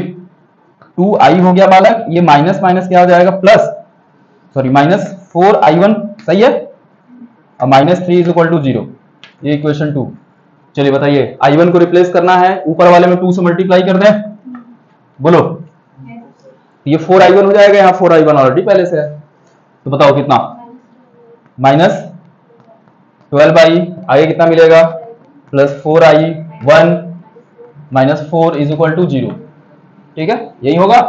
2i हो गया बालक। ये माइनस माइनस क्या हो जाएगा? प्लस, सॉरी -4i1, सही है। और -3 इज इक्वल टू 0। ये इक्वेशन 2। चलिए बताइए, i1 को रिप्लेस करना है, ऊपर वाले में 2 से मल्टीप्लाई कर दें। बोलो। ये 4i1 हो जाएगा। यहाँ 4i1 ऑलरेडी पहले से है। तो बताओ कितना? -12i, आगे कितना मिलेगा? +4i1 -4 is equal to 0। ठीक है, यही होगा।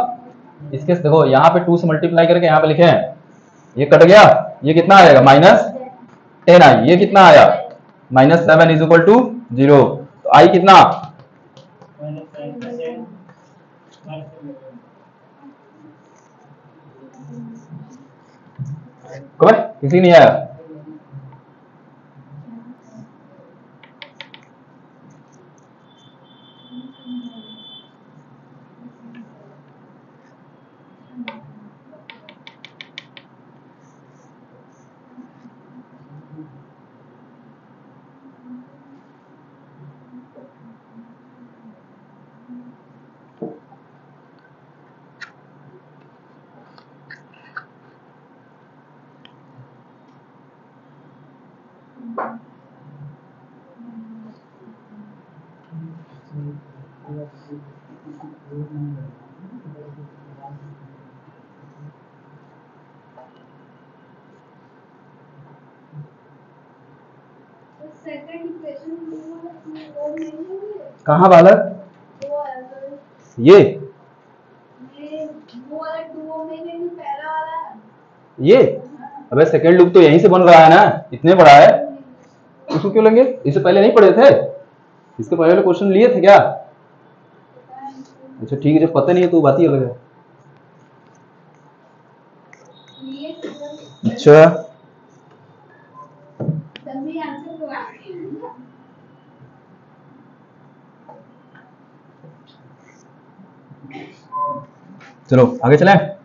इसके देखो यहाँ पे 2 से मल्टीप्लाई करके यहाँ पे लिखे हैं, ये कट गया। ये कितना आएगा? -10i। ये कितना आया? -7 इज इक्वल टू 0। तो आई कितना? किसी नहीं आया? कहाँ बालक? ये ये अबे सेकेंड लूप तो यहीं से बन रहा है ना, इतने बड़ा है, इसको क्यों लेंगे? इससे पहले नहीं पढ़े थे? इसके पहले वाले क्वेश्चन लिए थे क्या? अच्छा ठीक है, जब पता नहीं है तो बात ही अलग है। अच्छा चलो आगे चलें।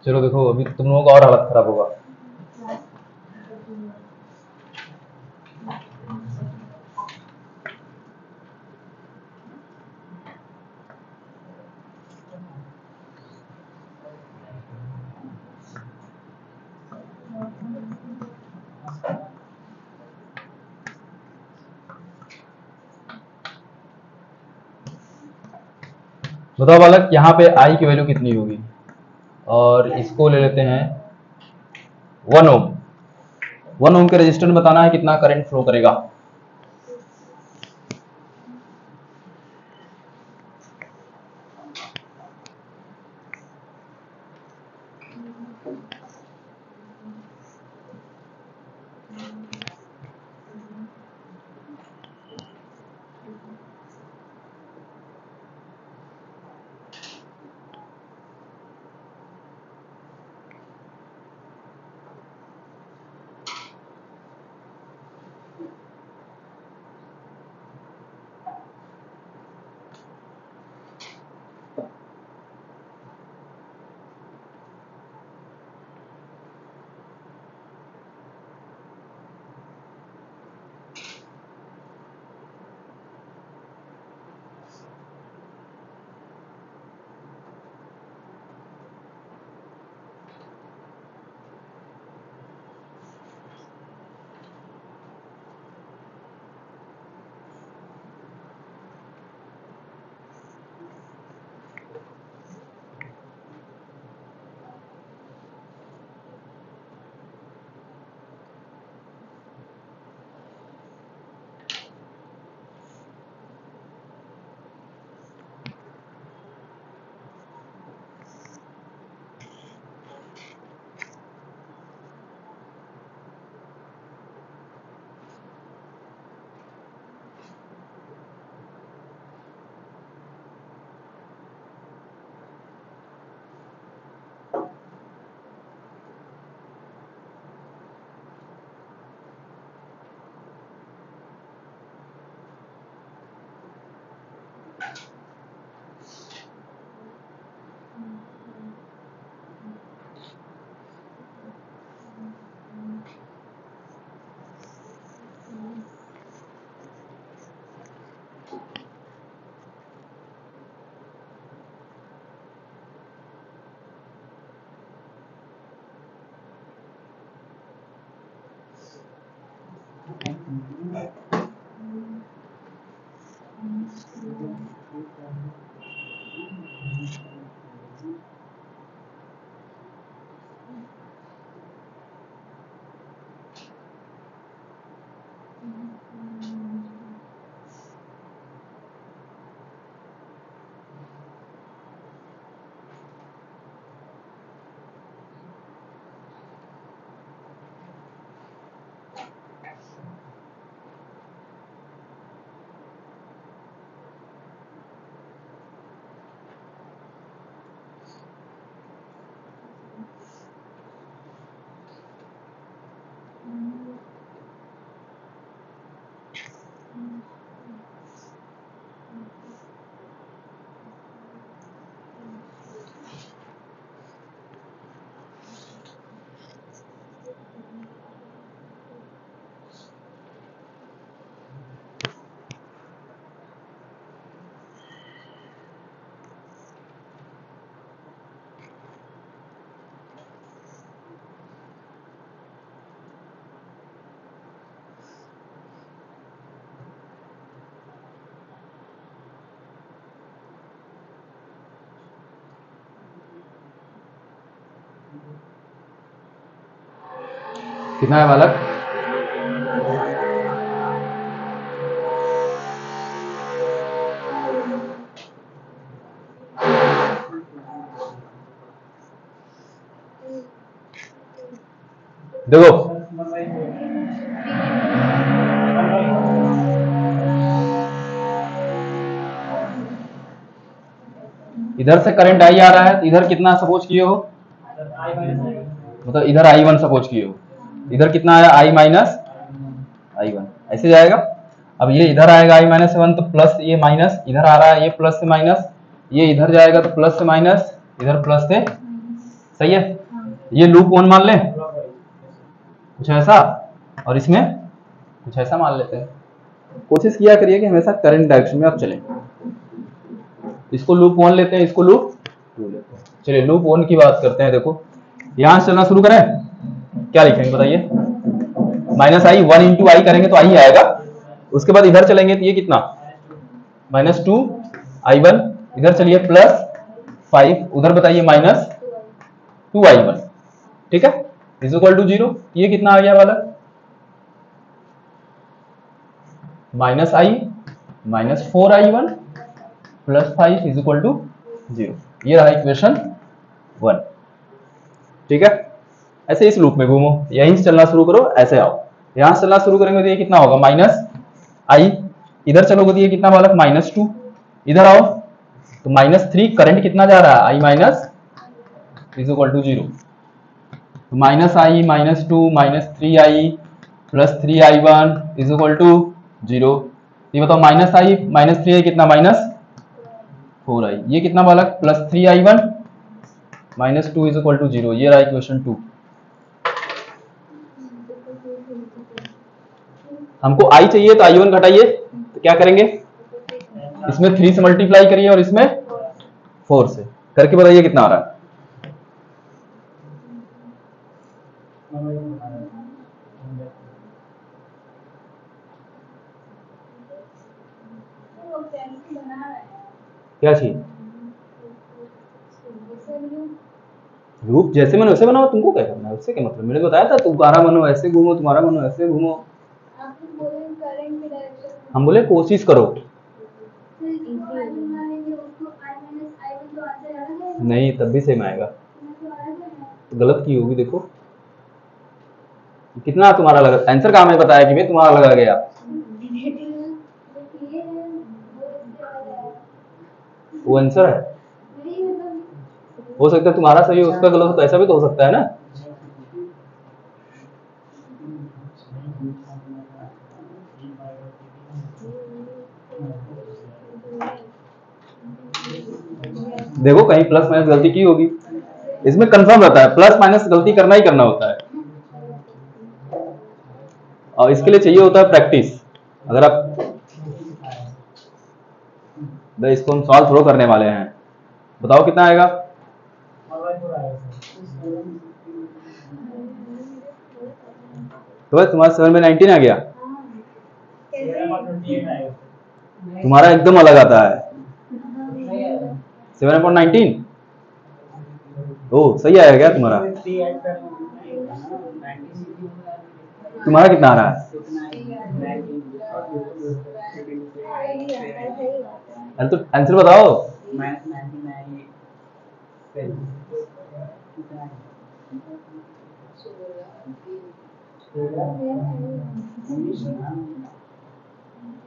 चलो देखो, अभी तुम लोगों का और हालत खराब होगा। बताओ बालक, यहाँ पे आई की वैल्यू कितनी होगी? और इसको ले लेते हैं 1 ओम। 1 ओम के रजिस्टर में बताना है कितना करंट फ्लो करेगा। कितना है बालक? देखो इधर से करंट आई आ रहा है, तो इधर कितना सपोज किए हो, मतलब इधर I1 सपोज किए हो, इधर कितना आया I माइनस I1, ऐसे जाएगा। अब ये इधर आएगा I माइनस 1, तो प्लस ये माइनस, इधर आ रहा है ये प्लस से माइनस, ये इधर जाएगा तो प्लस से माइनस, इधर प्लस से, सही है। ये लूप 1 मान लें कुछ ऐसा, और इसमें कुछ ऐसा मान लेते हैं। कोशिश किया करिए कि हमेशा करंट डायरेक्शन में आप चलें। इसको लूप 1 लेते हैं, इसको लूप 2 लेते हैं। चलिए लूप 1 की बात करते हैं। देखो यहां से चलना शुरू करें, क्या लिखेंगे बताइए? माइनस आई, 1 इंटू आई करेंगे तो आई आएगा। उसके बाद इधर चलेंगे तो ये कितना, माइनस 2 I1, इधर चलिए प्लस 5, उधर बताइए माइनस 2 I1, ठीक है, इज इक्वल टू 0। ये कितना आ गया वाला, minus I minus 4 I1 plus 5 is equal to 0। ये रहा इक्वेशन 1, ठीक है। ऐसे इस लूप में घूमो, यहीं से चलना शुरू करो, ऐसे आओ, यहां से चलना शुरू करेंगे तो ये कितना होगा, माइनस आई, इधर चलोगे तो ये कितना बालक, माइनस 2, इधर आओ तो माइनस 3, करंट कितना जा रहा है, I minus is equal to 0, तो minus I minus 2 minus 3i plus 3i1 is equal to 0। ये बताओ माइनस आई माइनस 3i कितना, माइनस 4i, ये कितना बालक, plus 3i1 minus 2 is equal to 0। ये रहा इक्वेशन 2। हमको i चाहिए तो i1 घटाइए, तो क्या करेंगे, इसमें 3 से मल्टीप्लाई करिए और इसमें 4 से करके बताइए कितना आ रहा है। क्या चाहिए, लूप जैसे मैंने वैसे बनाओ, तुमको क्या करना है, उससे क्या मतलब, मैंने बताया था तुम्हारा मनो ऐसे घूमो, तुम्हारा मनो ऐसे घूमो। हम बोले कोशिश करो, नहीं तब भी सेम आएगा, तो गलत की होगी। देखो कितना तुम्हारा लगा, आंसर कहाँ में बताया कि मैं तुम्हारा लगा गया, वो आंसर है। हो सकता है तुम्हारा सही हो, उसका गलत हो, तो ऐसा भी तो हो सकता है ना। देखो कहीं प्लस माइनस गलती की होगी, इसमें कंफर्म रहता है प्लस माइनस गलती करना ही करना होता है, और इसके लिए चाहिए होता है प्रैक्टिस। अगर आप इसको हम सॉल्व थ्रो करने वाले हैं, बताओ कितना आएगा, तो तुम्हारा 7 में 19 आ गया, तुम्हारा एकदम अलग आता है 7/19। ओ सही आएगा क्या तुम्हारा, तुम्हारा कितना आ रहा है, अरे तो आंसर बताओ।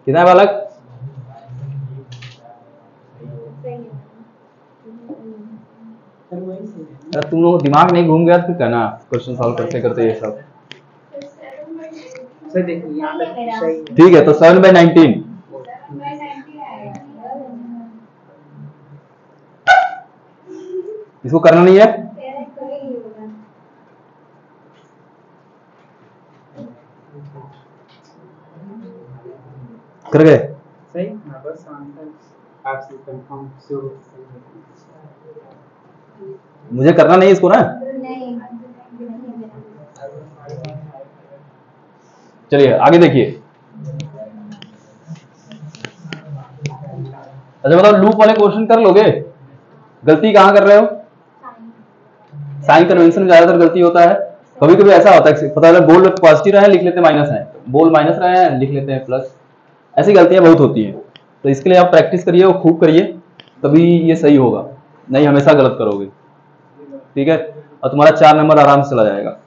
कितना है बालक, अरे तुम लोग दिमाग नहीं घूम गया तो फिर कहना क्वेश्चन सॉल्व करते करते ये सब। ठीक है, तो 7/19 इसको करना नहीं है, कर गए सही, बस आपसे कंफर्म शुरू। मुझे करना नहीं इसको ना, चलिए आगे देखिए। अच्छा बताओ लूप वाले क्वेश्चन कर लोगे, गलती कहाँ कर रहे हो, साइन कन्वेंशन में ज्यादातर गलती होता है, कभी कभी ऐसा होता है, पता चला बोल पॉजिटिव रहे हैं लिख लेते हैं माइनस है, बोल माइनस रहे हैं लिख लेते हैं प्लस। ऐसी गलतियां बहुत होती हैं, तो इसके लिए आप प्रैक्टिस करिए और खूब करिए, तभी ये सही होगा, नहीं हमेशा गलत करोगे। ठीक है, और तुम्हारा 4 नंबर आराम से चला जाएगा।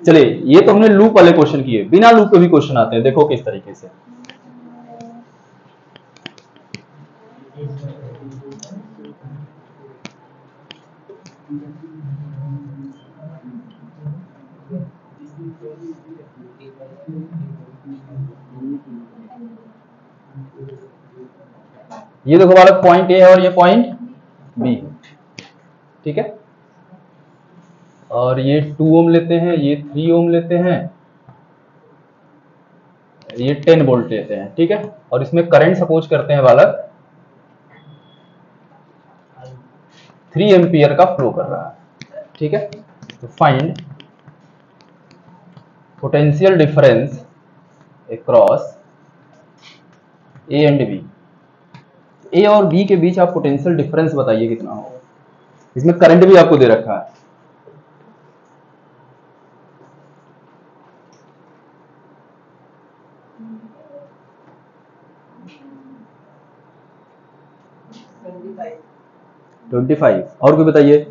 चलिए, ये तो हमने लूप वाले क्वेश्चन किए, बिना लूप के भी क्वेश्चन आते हैं, देखो किस तरीके से। ये देखो बालक, पॉइंट ए और ये पॉइंट बी, ठीक है, और ये 2 ओम लेते हैं, ये 3 ओम लेते हैं, ये 10 वोल्ट लेते हैं, ठीक है, और इसमें करंट सपोज करते हैं बालक 3 एम्पियर का फ्लो कर रहा है, ठीक है। तो find potential difference across A and B. A और बी के बीच आप पोटेंशियल डिफरेंस बताइए कितना होगा। इसमें करंट भी आपको दे रखा है, ट्वेंटी फाइव। और कोई बताइए।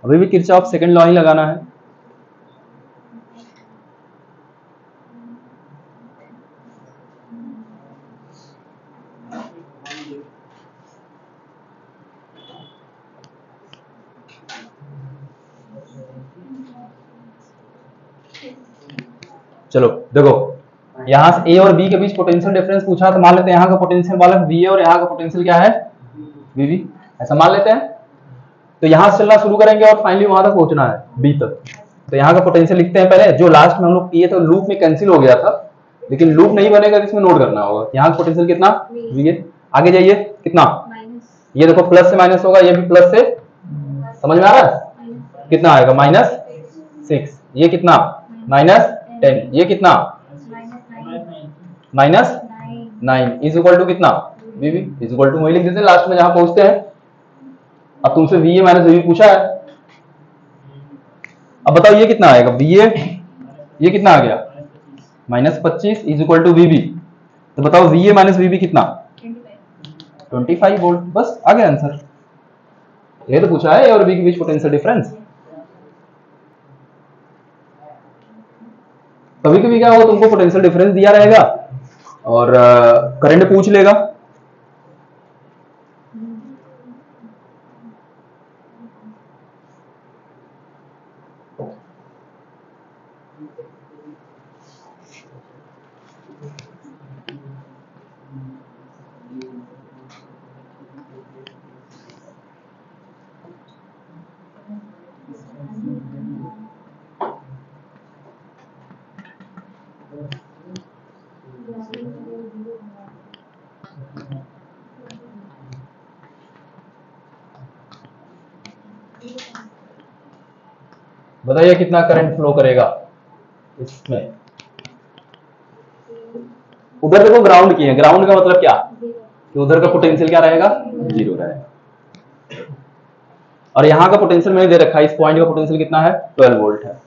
अभी भी किरचॉफ सेकंड लॉ ही लगाना है। चलो देखो, यहां से ए और बी के बीच पोटेंशियल डिफरेंस पूछा, तो मान लेते हैं यहाँ का पोटेंशियल बालक बी है और यहाँ का पोटेंशियल क्या है, वीवी, ऐसा मान लेते हैं। तो यहां से चलना शुरू करेंगे और फाइनली वहां तक पहुंचना है, बी तक। तो यहाँ का पोटेंशियल लिखते हैं पहले, जो लास्ट में हम लोग किए तो लूप में कैंसिल हो गया था, लेकिन लूप नहीं बनेगा तो इसमें नोट करना होगा। यहाँ का पोटेंशियल कितना, वी। आगे जाइए, कितना, ये देखो प्लस से माइनस होगा, ये भी प्लस से, समझ में आ रहा है, कितना आएगा, -6, ये कितना, -10, ये कितना, -9 इज इक्वल टू कितना, वीवी इज इक्वल टू, वही लिख देते हैं लास्ट में जहां पहुंचते हैं। अब तुमसे वीए माइनस वीवी पूछा है, अब बताओ ये कितना आएगा, वीए ये कितना आ गया, -25 इज इक्वल टू वीवी। तो बताओ वीए माइनस वीवी कितना, 25 वोल्ट। बस आ गया आंसर। ये तो पूछा है ए और बी के बीच पोटेंशियल डिफरेंस। कभी कभी क्या होगा, तुमको पोटेंशियल डिफरेंस दिया रहेगा और करंट पूछ लेगा, बताइए कितना करंट फ्लो करेगा इसमें। उधर देखो ग्राउंड किए, ग्राउंड का मतलब क्या, कि उधर का पोटेंशियल क्या रहेगा, 0 रहेगा। और यहाँ का पोटेंशियल मैंने दे रखा है, इस पॉइंट का पोटेंशियल कितना है, 12 वोल्ट है।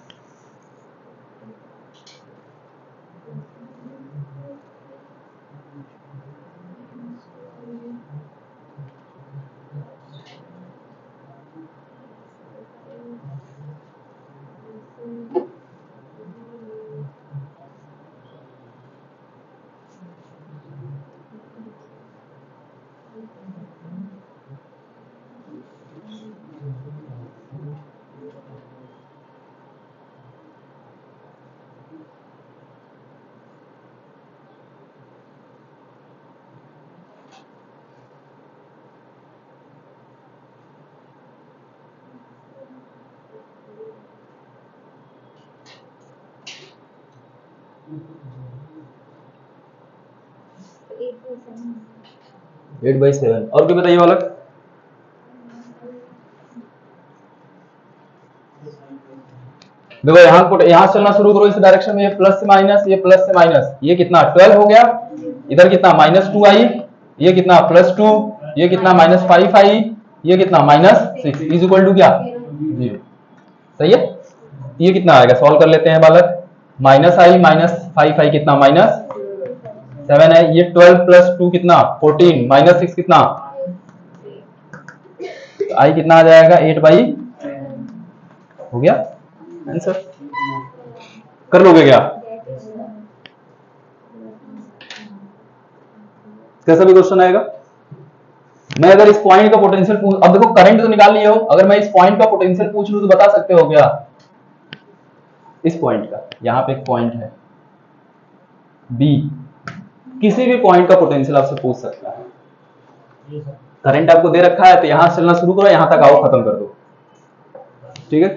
Eight by 7। और क्या बताइए बालक, देखो यहाँ चलना शुरू करो इस डायरेक्शन में, ये प्लस से माइनस, ये प्लस से माइनस, ये कितना 12 हो गया, इधर कितना -2 आई, ये कितना +2, ये कितना -5i, ये कितना -6 इज इक्वल टू क्या 0। सही है, ये कितना आएगा, सॉल्व कर लेते हैं बालक। -i -5i कितना -7 है, ये 12 + 2 कितना 14, -6 कितना, तो i कितना आ जाएगा 8/, हो गया आंसर। कर लोगे क्या, कैसा भी क्वेश्चन आएगा। मैं अगर इस पॉइंट का पोटेंशियल पूछ, अब देखो करंट तो निकाल लिए हो, अगर मैं इस पॉइंट का पोटेंशियल पूछ लूं तो बता सकते हो क्या, इस पॉइंट का, यहां पे एक पॉइंट है बी, किसी भी पॉइंट का पोटेंशियल आपसे पूछ सकता है। करंट आपको दे रखा है तो यहां से चलना शुरू करो, यहां तक आओ, खत्म कर दो, ठीक है।